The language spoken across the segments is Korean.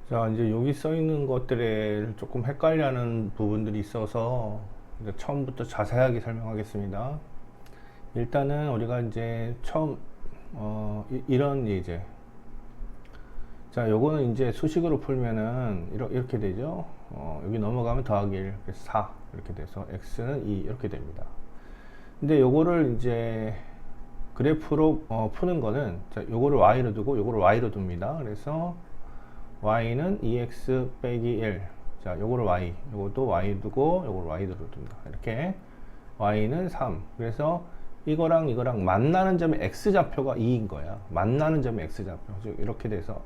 자, 이제 여기 써 있는 것들에 조금 헷갈려하는 부분들이 있어서 이제 처음부터 자세하게 설명하겠습니다. 일단은 우리가 이제 처음 이런 예제. 자, 요거는 이제 수식으로 풀면은 이렇게 되죠. 여기 넘어가면 더하기 1, 그래서 4 이렇게 돼서 x는 2 이렇게 됩니다. 근데 요거를 이제 그래프로 푸는 거는, 자, 요거를 y로 두고 요거를 y로 둡니다. 그래서 y는 2x 빼기 1. 자, 요거를 y, 요것도 y 두고 요거를 y로 둡니다. 이렇게 y는 3. 그래서 이거랑 만나는 점의 x좌표가 2인 거야. 만나는 점의 x좌표. 이렇게 돼서,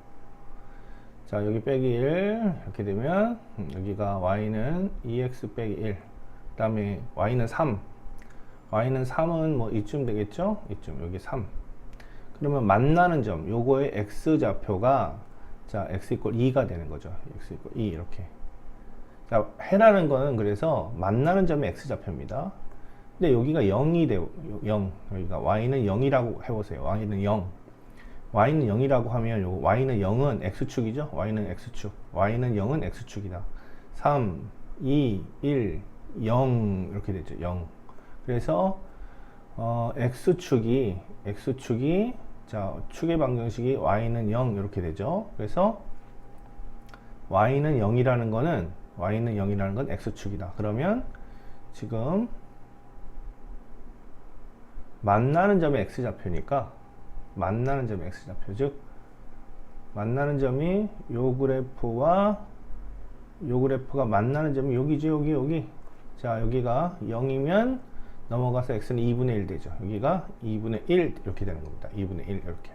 자, 여기 빼기 1 이렇게 되면 여기가 y는 2x 빼기 1. 그 다음에 y는 3. y는 3은 뭐 이쯤 되겠죠? 이쯤, 여기 3. 그러면 만나는 점, 요거의 x좌표가, 자, x 이퀄 2가 되는 거죠. x 이퀄 2 이렇게. 자, 해라는 거는 그래서 만나는 점의 x좌표입니다. 근데 여기가 0이 되고 0. 여기가 y는 0이라고 해보세요. y는 0. y는 0이라고 하면 요 y는 0은 x축이죠. y는 x축. y는 0은 x축이다. 3, 2, 1, 0 이렇게 되죠. 0. 그래서 x축이 자, 축의 방정식이 y는 0 이렇게 되죠. 그래서 y는 0이라는 건 x축이다. 그러면 지금 만나는 점의 x좌표니까, 만나는 점의 x좌표, 즉 만나는 점이 요 그래프와 요 그래프가 만나는 점이 여기죠. 여기. 자, 여기가 0이면 넘어가서 x는 2분의 1 되죠. 여기가 2분의 1 이렇게 되는 겁니다. 2분의 1 이렇게.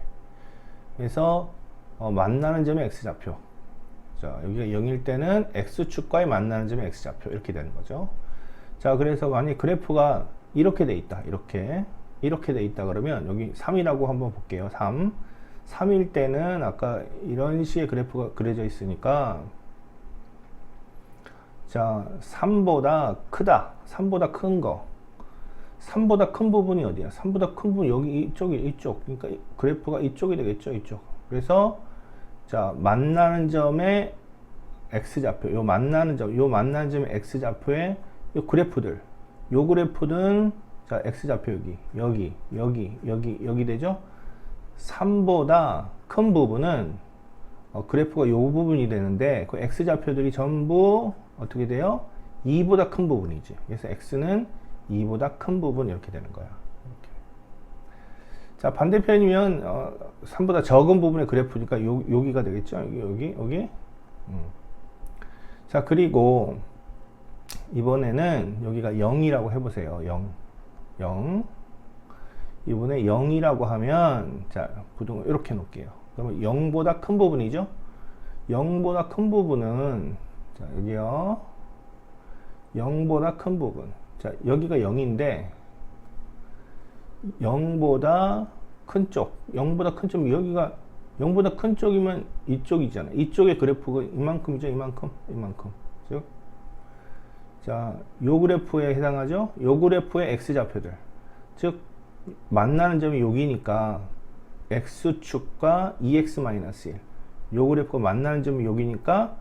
그래서 만나는 점의 x좌표. 자, 여기가 0일 때는 x축과의 만나는 점의 x좌표 이렇게 되는 거죠. 자, 그래서 만약 그래프가 이렇게 돼 있다. 이렇게 돼 있다 그러면 여기 3이라고 한번 볼게요. 3일 때는 아까 이런 식의 그래프가 그려져 있으니까, 자, 3보다 크다. 3보다 큰 거. 3보다 큰 부분이 어디야? 3보다 큰 부분 여기 이쪽. 그러니까 그래프가 이쪽이 되겠죠. 이쪽. 그래서 자, 만나는 점의 x좌표. 요 만나는 점의 x좌표의 요 그래프들. 요 그래프는, 자, x좌표 여기 되죠? 3보다 큰 부분은 그래프가 요 부분이 되는데, 그 x좌표들이 전부 어떻게 돼요? 2보다 큰 부분이지. 그래서 x는 2보다 큰 부분 이렇게 되는 거야. 이렇게. 자, 반대편이면 3보다 적은 부분의 그래프니까 여기가 되겠죠. 여기. 자, 그리고 이번에는 여기가 0이라고 해보세요. 0. 이번에 0이라고 하면, 자, 부등을 이렇게 놓을게요. 그러면 0보다 큰 부분이죠. 0보다 큰 부분은, 자, 여기요. 0보다 큰 부분. 자, 여기가 0인데 0보다 큰 쪽, 여기가 0보다 큰 쪽이면 이쪽이잖아. 이쪽의 그래프가 이만큼이죠. 이만큼. 즉, 자, 요 그래프에 해당하죠. 요 그래프의 x좌표들, 즉 만나는 점이 여기니까 x축과 2x-1. 요 그래프가 만나는 점이 여기니까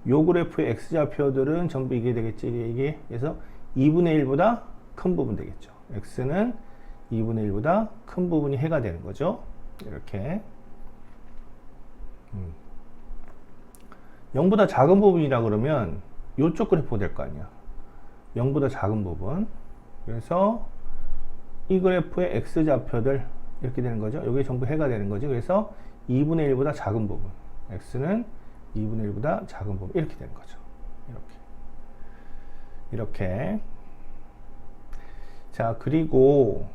요 그래프의 x좌표들은 전부 이게 되겠지. 이게. 그래서 2분의 1보다 큰 부분 되겠죠. x는 2분의 1보다 큰 부분이 해가 되는 거죠. 이렇게. 0보다 작은 부분이라 그러면 요쪽 그래프가 될 거 아니야. 0보다 작은 부분. 그래서 이 그래프의 x좌표들 이렇게 되는 거죠. 여기 전부 해가 되는 거죠. 그래서 2분의 1보다 작은 부분. x는 2분의 1보다 작은 부분. 이렇게 되는 거죠. 이렇게. 자, 그리고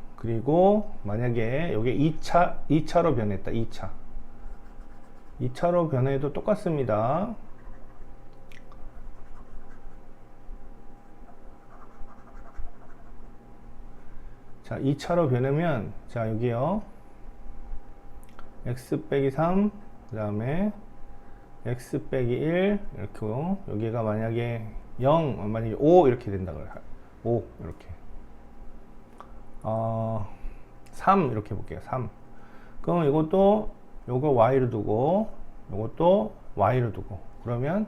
만약에 여기 2차로 변했다. 2차로 변해도 똑같습니다. 자, 2차로 변하면, 자, 여기요. x 빼기 3, 그 다음에 x 빼기 1, 이렇게, 여기가 만약에 0, 만약에 5 이렇게 된다 그래요. 5 이렇게. 3 이렇게 볼게요. 3. 그럼 이것도 요거 y로 두고 요것도 y로 두고 그러면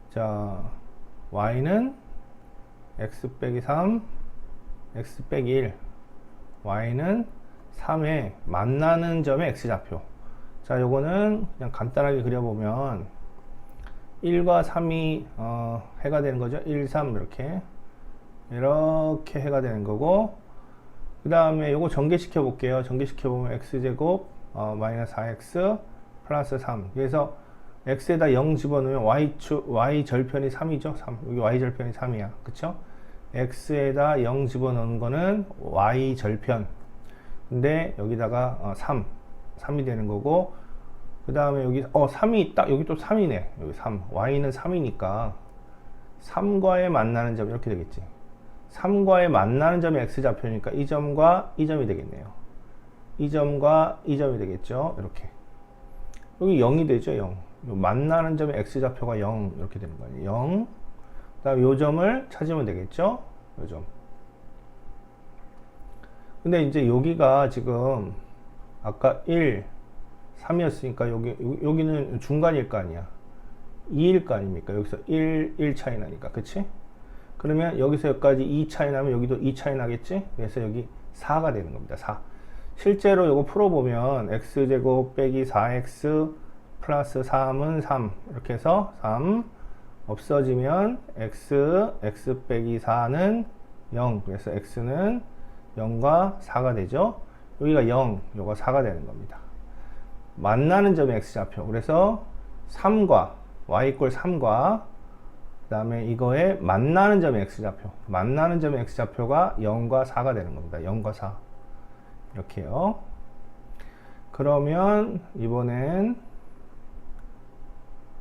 자 y는 x 빼기 3 x 빼기 1 y는 3에 만나는 점의 x좌표. 자 요거는 그냥 간단하게 그려보면 1과 3이 해가 되는 거죠. 1, 3 이렇게 해가 되는 거고, 그 다음에 요거 전개시켜 볼게요. 전개시켜 보면 x제곱 마이너스 4x 플러스 3. 그래서 x에다 0 집어넣으면 y 절편이 3이죠. 3. 여기 y 절편이 3이야. 그쵸? x에다 0 집어넣는 거는 y 절편. 근데 여기다가 3이 되는 거고, 그 다음에 여기 3이 딱 여기 또 3이네. 여기 3. y는 3이니까 3과에 만나는 점 이렇게 되겠지. 3과에 만나는 점이 x좌표니까 이 점과 이 점이 되겠네요. 이 점과 이 점이 되겠죠. 이렇게. 여기 0이 되죠. 0. 만나는 점의 x좌표가 0 이렇게 되는 거예요. 0. 그 다음 요 점을 찾으면 되겠죠. 요 점. 근데 이제 여기가 지금 아까 1, 3이었으니까 여기는 중간일 거 아니야. 2일 거 아닙니까? 여기서 1 차이 나니까. 그치? 그러면 여기서 여기까지 2 차이 나면 여기도 2 차이 나겠지? 그래서 여기 4가 되는 겁니다. 4. 실제로 이거 풀어보면 x제곱 빼기 4x 플러스 3은 3. 이렇게 해서 3 없어지면 x 빼기 4는 0. 그래서 x는 0과 4가 되죠. 여기가 0, 요가 4가 되는 겁니다. 만나는 점의 x좌표. 그래서 3과 y 이퀄 3과 그 다음에 이거에 만나는 점의 x좌표. 만나는 점의 x좌표가 0과 4가 되는 겁니다. 0과 4. 이렇게요. 그러면 이번엔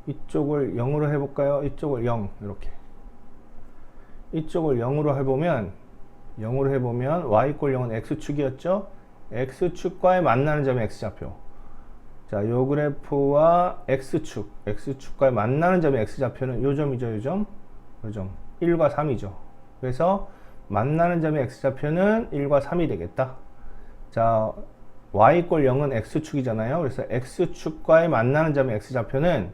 이쪽을 0으로 해볼까요? 이쪽을 0 이렇게. 이쪽을 0으로 해보면 y 이퀄 0은 x축이었죠? x축과의 만나는 점의 x좌표. 자, 요 그래프와 x축과의 만나는 점의 x좌표는 요 점이죠, 요 점. 1과 3이죠. 그래서 만나는 점의 x좌표는 1과 3이 되겠다. 자, y 이퀄 0은 x축이잖아요. 그래서 x축과의 만나는 점의 x좌표는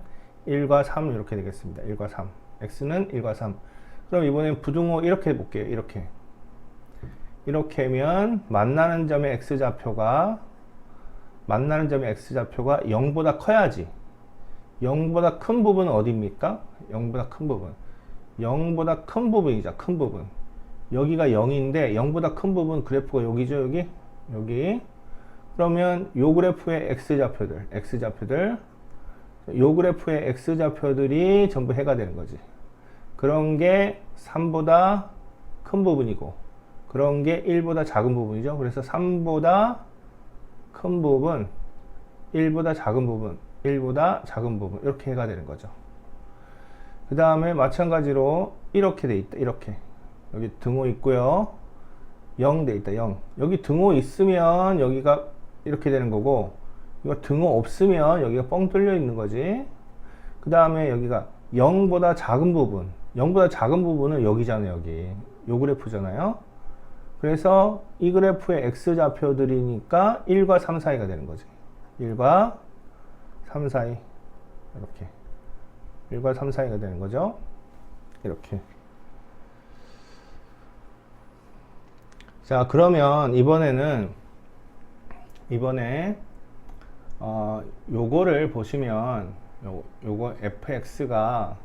1과 3 이렇게 되겠습니다. 1과 3. x는 1과 3. 그럼 이번엔 부등호 이렇게 해볼게요. 이렇게 하면 만나는 점의 x좌표가 0보다 커야지. 0보다 큰 부분은 어디입니까? 0보다 큰 부분. 0보다 큰 부분이죠. 큰 부분. 여기가 0인데 0보다 큰 부분 그래프가 여기죠. 여기. 그러면 요 그래프의 x좌표들 요 그래프의 x좌표들이 전부 해가 되는 거지. 그런 게 3보다 큰 부분이고 그런 게 1보다 작은 부분이죠. 그래서 3보다 큰 부분, 1보다 작은 부분, 1보다 작은 부분 이렇게 해가 되는 거죠. 그 다음에 마찬가지로 이렇게 돼 있다. 이렇게 여기 등호 있고요. 0 돼 있다. 0. 여기 등호 있으면 여기가 이렇게 되는 거고 이거 등호 없으면 여기가 뻥 뚫려 있는 거지. 그 다음에 여기가 0보다 작은 부분, 0보다 작은 부분은 여기잖아요. 여기 요 그래프잖아요. 그래서 이 그래프의 x좌표들이니까 1과 3 사이가 되는 거지. 1과 3 사이. 이렇게. 1과 3 사이가 되는 거죠. 이렇게. 자, 그러면 이번에 요거를 보시면 요거 fx가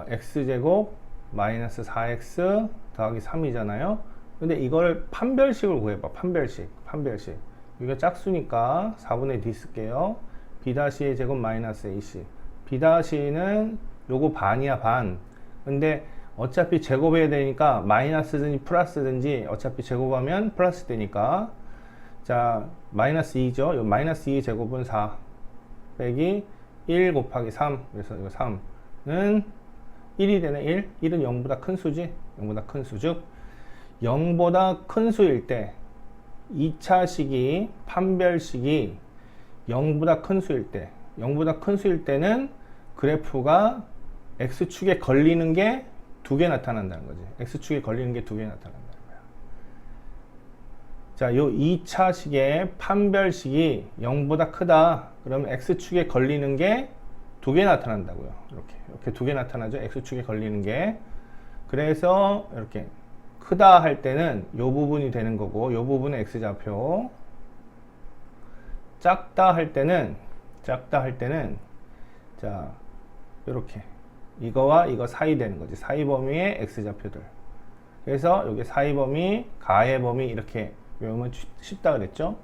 x제곱 마이너스 4x 더하기 3이잖아요. 근데 이걸 판별식으로 구해봐. 판별식. 이거 짝수니까 4분의 d 쓸게요. b-의 제곱 마이너스 ac. b-는 요거 반이야, 반. 근데 어차피 제곱해야 되니까 마이너스든지 플러스든지 어차피 제곱하면 플러스 되니까. 자, 마이너스 2죠. 요 마이너스 2의 제곱은 4 빼기 1 곱하기 3. 그래서 이거 3는 1이 되네. 1은 0보다 큰 수지. 0보다 큰 수즉 0보다 큰 수일 때 2차식이 판별식이 0보다 큰 수일 때는 그래프가 x축에 걸리는 게 2개 나타난다는 거지. x축에 걸리는 게 2개 나타난다는 거야. 자, 요 2차식의 판별식이 0보다 크다. 그러면 x축에 걸리는 게 두 개 나타난다고요. 이렇게 두 개 나타나죠. x축에 걸리는 게. 그래서 이렇게 크다 할 때는 요 부분이 되는 거고, 요 부분은 x좌표. 작다 할 때는 자, 이렇게 이거와 이거 사이 되는 거지. 사이 범위의 x좌표들. 그래서 여기 사이 범위, 가의 범위 이렇게 외우면 쉽다 그랬죠.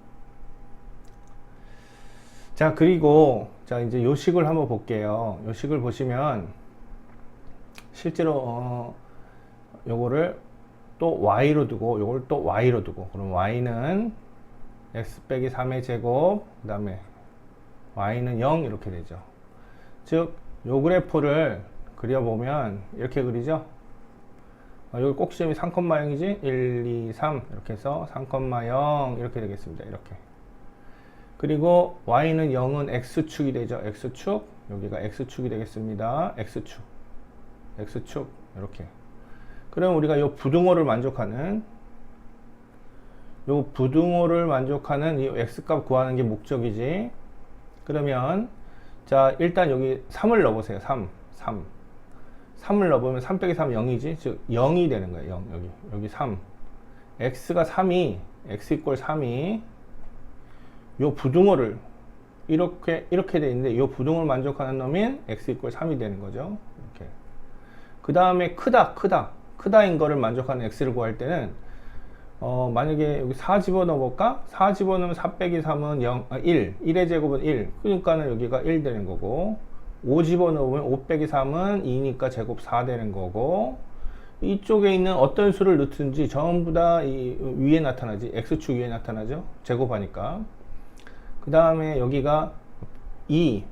자, 그리고 자 이제 요식을 한번 볼게요. 요식을 보시면 실제로 요거를 또 y로 두고 요걸 또 y로 두고, 그럼 y는 x 빼기 3의 제곱, 그 다음에 y는 0 이렇게 되죠. 즉 요 그래프를 그려보면 이렇게 그리죠. 여기 꼭지점이 3,0이지 1, 2, 3 이렇게 해서 3,0 이렇게 되겠습니다. 이렇게. 그리고 y는 0은 x축이 되죠. x축, 여기가 x축이 되겠습니다. x축 이렇게. 그럼 우리가 요 부등호를 만족하는 이 x값 구하는 게 목적이지. 그러면 자, 일단 여기 3을 넣어보세요. 3을 넣어보면 3 빼기 3 0이지. 즉 0이 되는 거예요. 0. 여기 3. x가 3이, x 이꼴 3이 요 부등호를 이렇게 돼 있는데, 요 부등호를 만족하는 놈인 x 이꼴 3이 되는 거죠. 이렇게. 그 다음에 크다인 거를 만족하는 x를 구할 때는 만약에 여기 4 집어넣어 볼까? 4 집어넣으면 4 빼기 3은 1. 1의 제곱은 1. 그러니까는 여기가 1 되는 거고, 5 집어넣으면 5 빼기 3은 2니까 제곱 4 되는 거고, 이쪽에 있는 어떤 수를 넣든지 전부 다 이 위에 나타나지. x축 위에 나타나죠. 제곱하니까. 그 다음에 여기가 2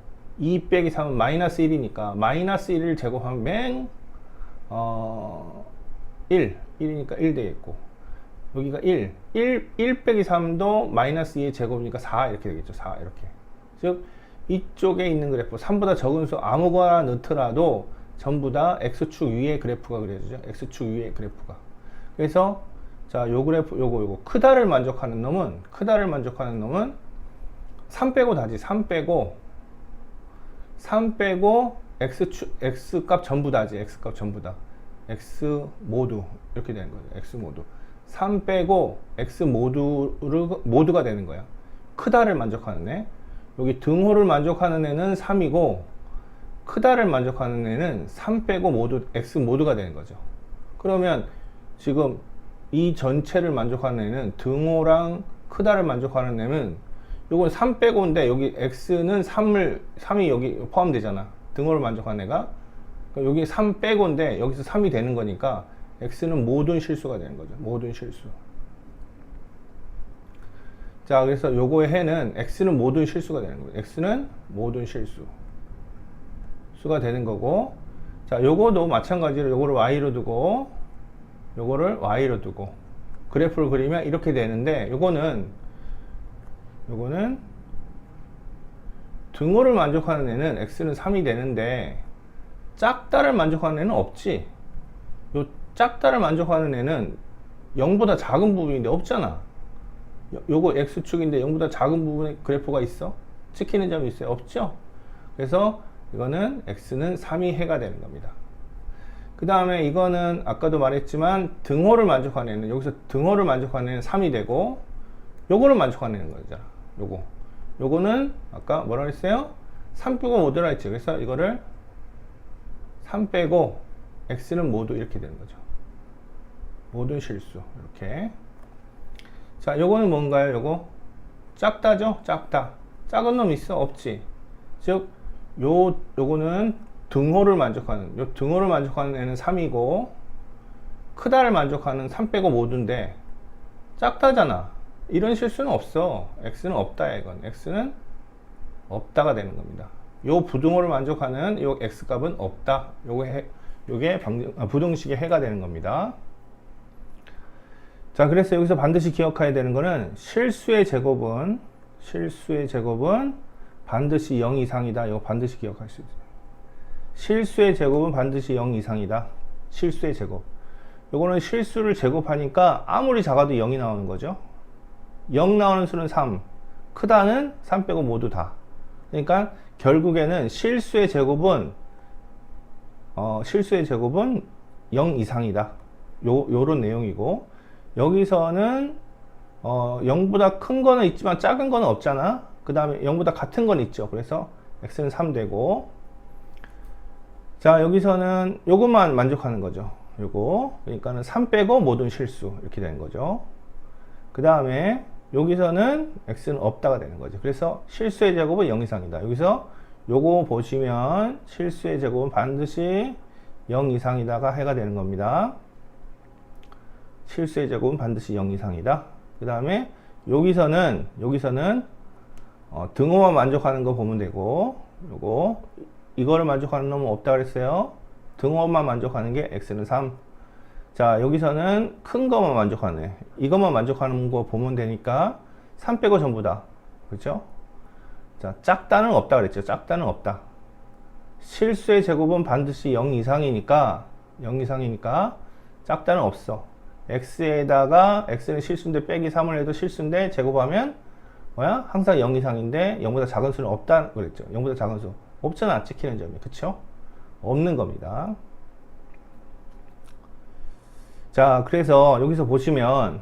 빼기 3은 마이너스 1이니까 마이너스 1을 제곱하면 맨 1이니까 1 되겠고, 여기가 1 빼기 3도 마이너스 2의 제곱이니까 4 이렇게 되겠죠. 4 이렇게. 즉 이쪽에 있는 그래프 3보다 적은 수 아무거나 넣더라도 전부 다 x축 위에 그래프가 그려지죠. x축 위에 그래프가. 그래서 자, 요 그래프 요거 크다를 만족하는 놈은 3 빼고 다지. 3 빼고 x값 전부 다지. x값 전부 다. x 모두 이렇게 되는 거죠. x 모두. 3 빼고 x 모두가 되는 거야. 크다를 만족하는 애. 여기 등호를 만족하는 애는 3이고, 크다를 만족하는 애는 3 빼고 모두 x 모두가 되는 거죠. 그러면 지금 이 전체를 만족하는 애는, 등호랑 크다를 만족하는 애는 요건 3 빼고인데 여기 x는 3이 여기 포함되잖아. 등호를 만족하는 애가. 그러니까 여기 3 빼고인데 여기서 3이 되는 거니까 x는 모든 실수가 되는 거죠. 모든 실수. 자, 그래서 요거의 해는 x는 모든 실수가 되는 거예요. x는 모든 실수가 되는 거고, 자, 요거도 마찬가지로 요거를 y로 두고 요거를 y로 두고 그래프를 그리면 이렇게 되는데, 요거는 등호를 만족하는 애는 x는 3이 되는데 작다를 만족하는 애는 없지. 요 작다를 만족하는 애는 0보다 작은 부분인데 없잖아. 요거 x축인데 0보다 작은 부분에 그래프가 있어? 찍히는 점이 있어요? 없죠? 그래서 이거는 x는 3이 해가 되는 겁니다. 그 다음에 이거는 아까도 말했지만 등호를 만족하는 애는, 여기서 등호를 만족하는 애는 3이 되고, 요거를 만족하는 애는 거잖아. 요거는 아까 뭐라 그랬어요? 3 빼고 모두라 했죠. 그래서 이거를 3 빼고 x는 모두 이렇게 되는 거죠. 모든 실수. 이렇게. 자, 요거는 뭔가요? 요거 작다죠? 작다. 작은 놈 있어? 없지. 즉 요거는 등호를 만족하는 애는 3이고, 크다를 만족하는 3 빼고 모두인데 작다잖아. 이런 실수는 없어. x는 없다. 이건 x는 없다가 되는 겁니다. 요 부등호를 만족하는 요 x값은 없다. 요게 부등식의 해가 되는 겁니다. 자, 그래서 여기서 반드시 기억해야 되는 거는 실수의 제곱은 반드시 0 이상이다. 이거 반드시 기억할 수 있어요. 실수의 제곱은 반드시 0 이상이다. 실수의 제곱. 요거는 실수를 제곱하니까 아무리 작아도 0이 나오는 거죠. 0 나오는 수는 3. 크다는 3 빼고 모두 다. 그러니까 결국에는 실수의 제곱은 0 이상이다. 요런 내용이고, 여기서는 0보다 큰 거는 있지만 작은 거는 없잖아. 그 다음에 0보다 같은 건 있죠. 그래서 x는 3 되고, 자, 여기서는 요것만 만족하는 거죠. 요거. 그러니까는 3 빼고 모든 실수. 이렇게 되는 거죠. 그 다음에 여기서는 x는 없다가 되는 거죠. 그래서 실수의 제곱은 0 이상이다. 여기서 요거 보시면 실수의 제곱은 반드시 0 이상이다가 해가 되는 겁니다. 실수의 제곱은 반드시 0 이상이다. 그 다음에 여기서는 등호만 만족하는 거 보면 되고, 요거 이거를 만족하는 놈은 없다 그랬어요. 등호만 만족하는 게 x는 3. 자, 여기서는 큰 거만 만족하네. 이것만 만족하는 거 보면 되니까 3 빼고 전부 다. 그렇죠? 자, 작다는 없다 그랬죠. 작다는 없다. 실수의 제곱은 반드시 0 이상이니까 작다는 없어. x에다가 x는 실수인데 빼기 3을 해도 실수인데 제곱하면 뭐야? 항상 0 이상인데 0보다 작은 수는 없다 그랬죠. 0보다 작은 수 없잖아. 찍히는 점이. 그쵸? 없는 겁니다. 자, 그래서 여기서 보시면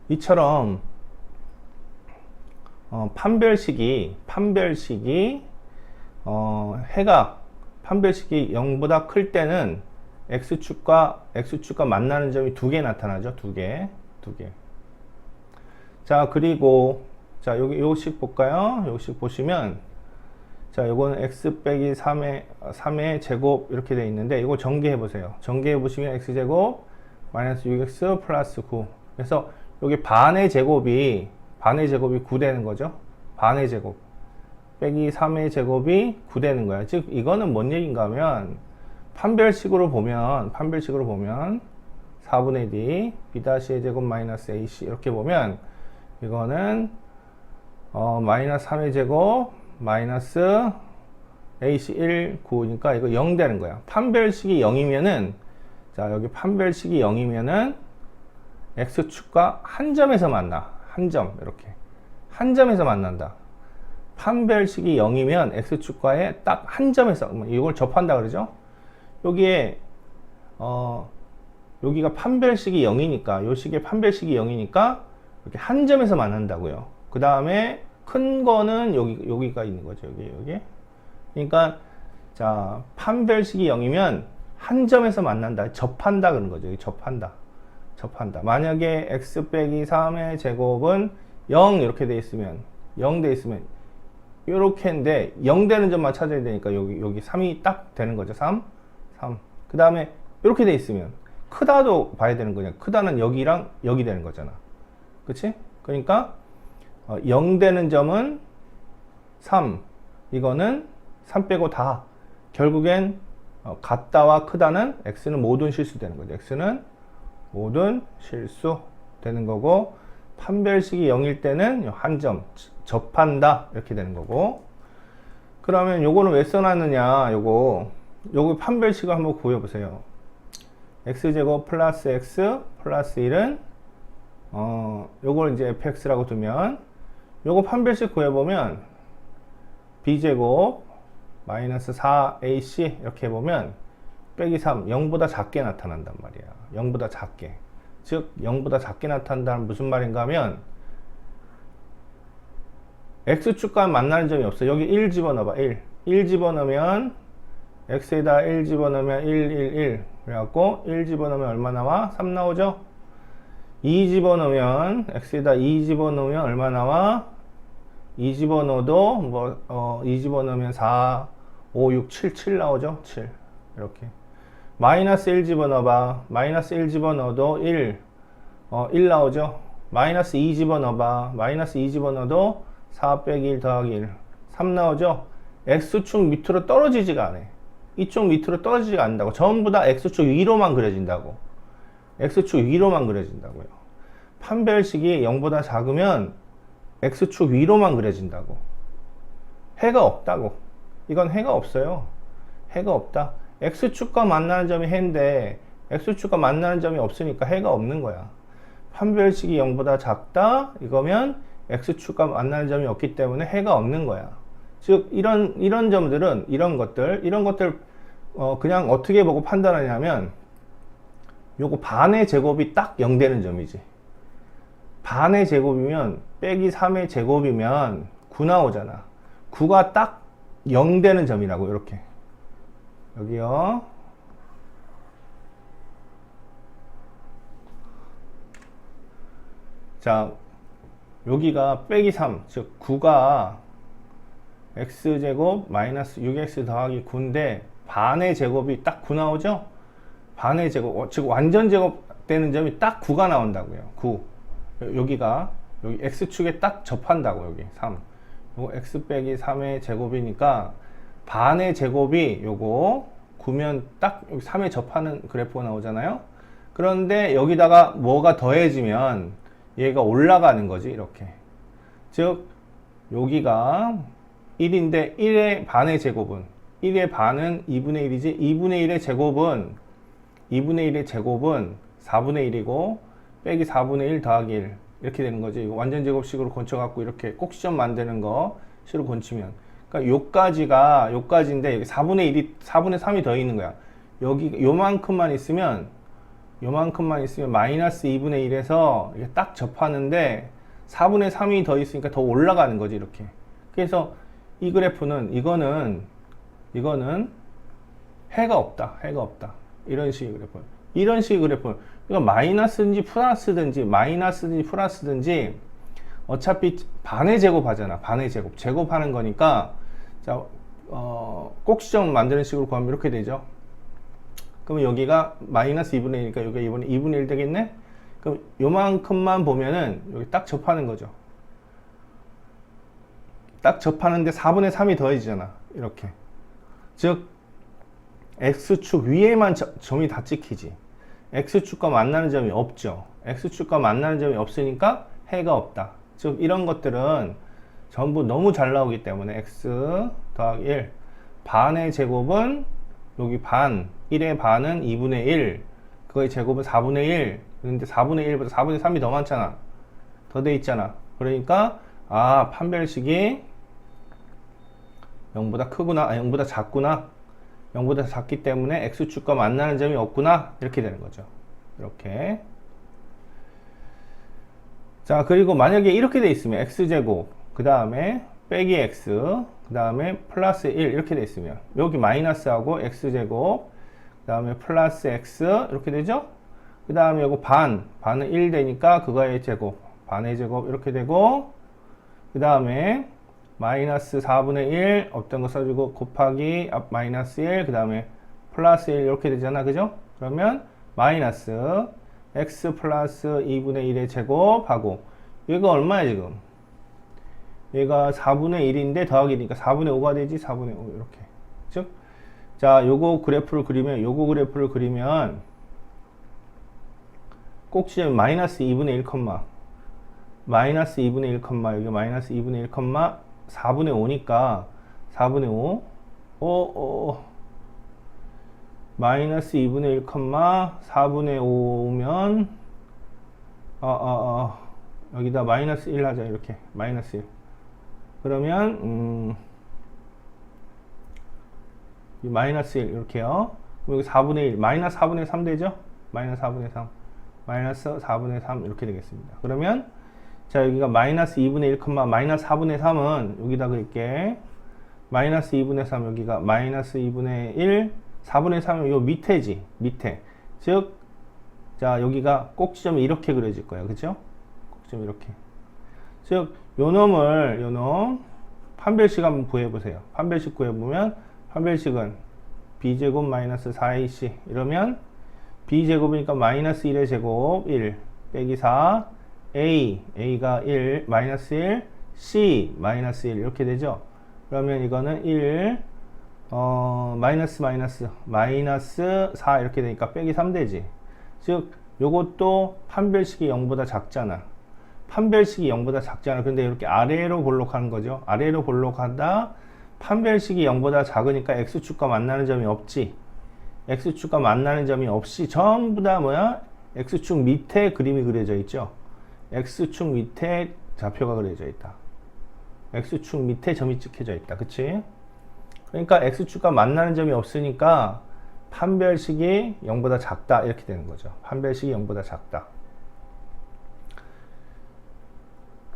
이처럼 판별식이 판별식이 0보다 클 때는 x축과 만나는 점이 2개 나타나죠. 2개. 자, 그리고 자, 여기 요식 볼까요? 요식 보시면 자, 요거는 x 빼기 3의 제곱 이렇게 돼 있는데 이거 전개해 보세요. 전개해 보시면 x제곱 마이너스 6x 플러스 9. 그래서 여기 반의 제곱이 9 되는 거죠. 반의 제곱 빼기 3의 제곱이 9 되는 거야. 즉 이거는 뭔 얘기인가 하면 판별식으로 보면 4분의 d b'의 제곱 마이너스 ac 이렇게 보면 이거는 마이너스 3의 제곱 마이너스 ac 1 9니까 이거 0 되는 거야. 판별식이 0이면은 자, 여기 판별식이 0이면은 x축과 한 점에서 만나. 한 점 이렇게 한 점에서 만난다. 판별식이 0이면 x축과의 딱 한 점에서 이걸 접한다 그러죠. 여기에 여기가 판별식이 0이니까 요 식의 판별식이 0이니까 이렇게 한 점에서 만난다고요. 그 다음에 큰 거는 여기가 있는 거죠. 여기. 그러니까 자, 판별식이 0이면 한 점에서 만난다. 접한다 그런 거죠. 접한다. 만약에 x 빼기 3의 제곱은 0 이렇게 돼 있으면 0 돼 있으면 요렇게인데 0 되는 점만 찾아야 되니까 여기 3이 딱 되는 거죠. 3. 그 다음에 이렇게 돼 있으면 크다도 봐야 되는 거냐. 크다는 여기랑 여기 되는 거잖아. 그치? 그러니까 0 되는 점은 3. 이거는 3 빼고 다. 결국엔 같다와 크다는 x는 모든 실수 되는 거죠. x는 모든 실수 되는 거고, 판별식이 0일 때는 한 점 접한다 이렇게 되는 거고. 그러면 요거는 왜 써놨느냐. 요거 판별식을 한번 구해보세요. x제곱 플러스 x 플러스 1은 요걸 이제 fx라고 두면 요거 판별식 구해보면 b제곱 마이너스 4ac 이렇게 해보면 빼기 3 0보다 작게 나타난단 말이야. 0보다 작게. 즉 0보다 작게 나타난다는 무슨 말인가 하면 x축과 만나는 점이 없어. 여기 1 집어넣어봐. 1 집어넣으면 x에다 1 집어넣으면 1 그래갖고 1 집어넣으면 얼마 나와? 3 나오죠? 2 집어넣으면 x에다 2 집어넣으면 얼마 나와? 2 집어넣어도 2 집어넣으면 4 5 6 7 나오죠? 7 이렇게. 마이너스 1 집어넣어봐. 마이너스 1 집어넣어도 1 나오죠? 마이너스 2 집어넣어봐. 마이너스 2 집어넣어도 4 빼기 1 더하기 1 3 나오죠? x축 밑으로 떨어지지가 않아. 이쪽 밑으로 떨어지지가 않는다고. 전부 다 x축 위로만 그려진다고. x축 위로만 그려진다고요. 판별식이 0보다 작으면 x축 위로만 그려진다고. 해가 없다고. 이건 해가 없어요. 해가 없다. x축과 만나는 점이 해인데 x축과 만나는 점이 없으니까 해가 없는 거야. 판별식이 0보다 작다 이거면 x축과 만나는 점이 없기 때문에 해가 없는 거야. 즉 이런 점들은 이런 것들 그냥 어떻게 보고 판단하냐면 요거 반의 제곱이 딱 0 되는 점이지. 반의 제곱이면 빼기 3의 제곱이면 9 나오잖아. 9가 딱 0 되는 점이라고. 이렇게 여기요. 자, 여기가 빼기 3, 즉 9가 x제곱 마이너스 6x 더하기 9인데 반의 제곱이 딱 9 나오죠? 반의 제곱, 즉 완전 제곱 되는 점이 딱 9가 나온다고요. 9. 여기가 여기 x축에 딱 접한다고. 여기 3. 요거 x 빼기 3의 제곱이니까 반의 제곱이 요거 9면 딱 여기 3에 접하는 그래프가 나오잖아요. 그런데 여기다가 뭐가 더해지면 얘가 올라가는 거지. 이렇게. 즉 여기가 1인데 1의 반의 제곱은 1의 반은 2분의 1이지 2분의 1의 제곱은 4분의 1이고 빼기 4분의 1 더하기 1 이렇게 되는 거지. 이거 완전 제곱식으로 고쳐갖고 이렇게 꼭지점 만드는 거 식으로 고치면 그러니까 요까지인데 여기 4분의 3이 더 있는 거야. 여기 요만큼만 있으면 마이너스 2분의 1에서 이게 딱 접하는데 4분의 3이 더 있으니까 더 올라가는 거지. 이렇게. 그래서 이 그래프는 이거는 해가 없다. 이런 식의 그래프. 그러니까 마이너스든지 플러스든지 어차피 반의 제곱 하잖아. 반의 제곱. 제곱하는 거니까 자, 꼭지점 만드는 식으로 구하면 이렇게 되죠. 그러면 여기가 마이너스 2분의 1이니까 여기가 이번에 2분의 1 되겠네? 그럼 요만큼만 보면은 여기 딱 접하는 거죠. 딱 접하는데 4분의 3이 더해지잖아. 이렇게. 즉 x축 위에만 점이 다 찍히지. x축과 만나는 점이 없죠. x축과 만나는 점이 없으니까 해가 없다. 즉 이런 것들은 전부 너무 잘 나오기 때문에 x 더하기 1 반의 제곱은 여기 반 1의 반은 2분의 1 그거의 제곱은 4분의 1 근데 4분의 1보다 4분의 3이 더 많잖아. 더 돼 있잖아. 그러니까 판별식이 0보다 크구나. 0보다 작구나. 0보다 작기 때문에 x축과 만나는 점이 없구나. 이렇게 되는 거죠. 이렇게. 자, 그리고 만약에 이렇게 돼 있으면 x제곱, 그 다음에 빼기 x, 그 다음에 플러스 1 이렇게 돼 있으면 여기 마이너스하고 x제곱, 그 다음에 플러스 x 이렇게 되죠? 그 다음에 요거 반은 1 되니까 그거의 제곱, 반의 제곱 이렇게 되고, 그 다음에 마이너스 4분의 1 없던 거 써주고 곱하기 마이너스 1 그 다음에 플러스 1 이렇게 되잖아. 그죠? 그러면 마이너스 x 플러스 2분의 1의 제곱하고 얘가 얼마야 지금? 얘가 4분의 1인데 더하기 1이니까 4분의 5가 되지. 4분의 5 이렇게. 즉 자, 요거 그래프를 그리면 꼭지점이 마이너스 2분의 1, 마이너스 2분의 1, 여기 마이너스 2분의 1, 4분의 5니까 4분의 5 마이너스 2분의 1, 4분의 5면 여기다 마이너스 1 하자. 이렇게 마이너스 1 그러면 마이너스 1 이렇게요. 그럼 여기 4분의 1 마이너스 4분의 3 되죠? 마이너스 4분의 3 마이너스 4분의 3 이렇게 되겠습니다. 그러면 자, 여기가 마이너스 2분의 1, 마이너스 4분의 3은 여기다 그릴게. 마이너스 2분의 3 여기가 마이너스 2분의 1, 4분의 3은 요 밑에지. 밑에. 즉, 자, 여기가 꼭지점이 이렇게 그려질 거예요. 그죠? 꼭지점 이렇게. 즉, 요 놈, 판별식 한번 구해보세요. 판별식 구해보면, 판별식은 b제곱 마이너스 4ac. 이러면, b제곱이니까 마이너스 1의 제곱, 1, 빼기 4, a가 1, 마이너스 1, c, 마이너스 1 이렇게 되죠. 그러면 이거는 1, 마이너스 4 이렇게 되니까 빼기 3 되지. 즉 요것도 판별식이 0보다 작잖아. 근데 이렇게 아래로 볼록하는 거죠. 아래로 볼록하다 판별식이 0보다 작으니까 x축과 만나는 점이 없지. x축과 만나는 점이 없이 전부 다 뭐야? x축 밑에 그림이 그려져 있죠. x축 밑에 좌표가 그려져 있다. x축 밑에 점이 찍혀져 있다. 그치? 그러니까 x축과 만나는 점이 없으니까 판별식이 0보다 작다 이렇게 되는 거죠. 판별식이 0보다 작다.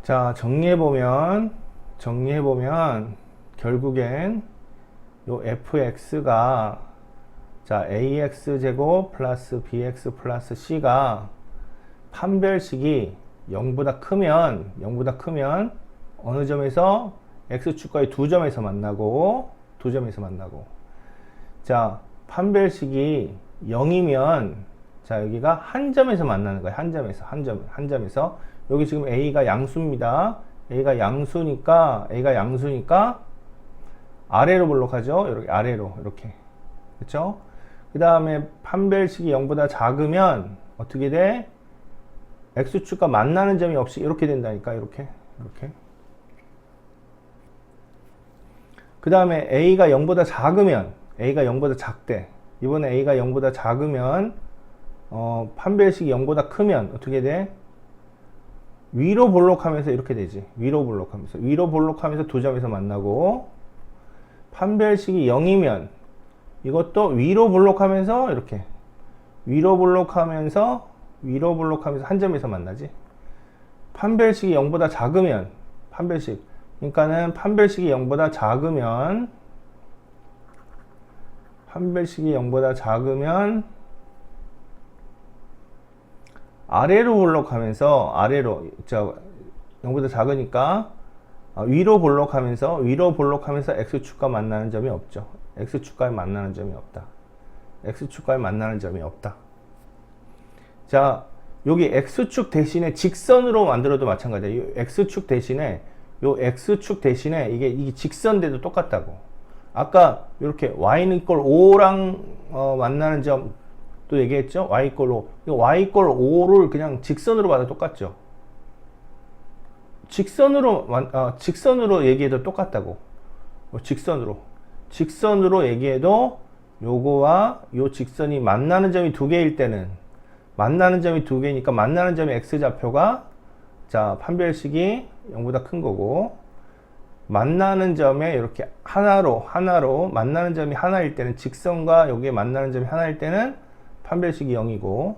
자, 정리해보면 결국엔 요 fx가 자 ax제곱 플러스 bx 플러스 c가 판별식이 0보다 크면 어느 점에서 x축과의 두 점에서 만나고 자 판별식이 0이면 자 여기가 한 점에서 만나는 거예요. 한 점에서 여기 지금 a가 양수입니다. a가 양수니까 아래로 볼록하죠. 이렇게 아래로 이렇게 그렇죠? 그 다음에 판별식이 0보다 작으면 어떻게 돼? x축과 만나는 점이 없이 이렇게 된다니까. 이렇게 그 다음에 a가 0보다 작대. 이번에 a가 0보다 작으면 판별식이 0보다 크면 어떻게 돼? 위로 볼록하면서 이렇게 되지. 위로 볼록하면서 두 점에서 만나고, 판별식이 0이면 이것도 위로 볼록하면서 이렇게 위로 볼록하면서 한 점에서 만나지. 판별식이 0보다 작으면 그러니까는 판별식이 0보다 작으면 아래로 볼록하면서 0보다 작으니까 위로 볼록하면서 x축과 만나는 점이 없죠. x축과에 만나는 점이 없다. 자, 여기 x축 대신에 직선으로 만들어도 마찬가지야. 이 x축 대신에 이게 직선대도 똑같다고. 아까 이렇게 y는 이꼴 5랑 만나는 점 또 얘기했죠. y 이꼴 5. 이거 y 이꼴 5를 그냥 직선으로 봐도 똑같죠. 직선으로 얘기해도 똑같다고. 직선으로 얘기해도 요거와 요 직선이 만나는 점이 두 개일 때는 니까 만나는 점의 x좌표가 자 판별식이 0보다 큰 거고, 만나는 점에 이렇게 하나로 만나는 점이 하나일 때는, 직선과 여기에 만나는 점이 하나일 때는 판별식이 0이고,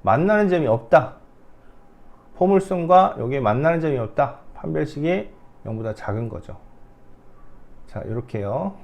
만나는 점이 없다, 포물선과 여기에 만나는 점이 없다, 판별식이 0보다 작은 거죠. 자, 이렇게요.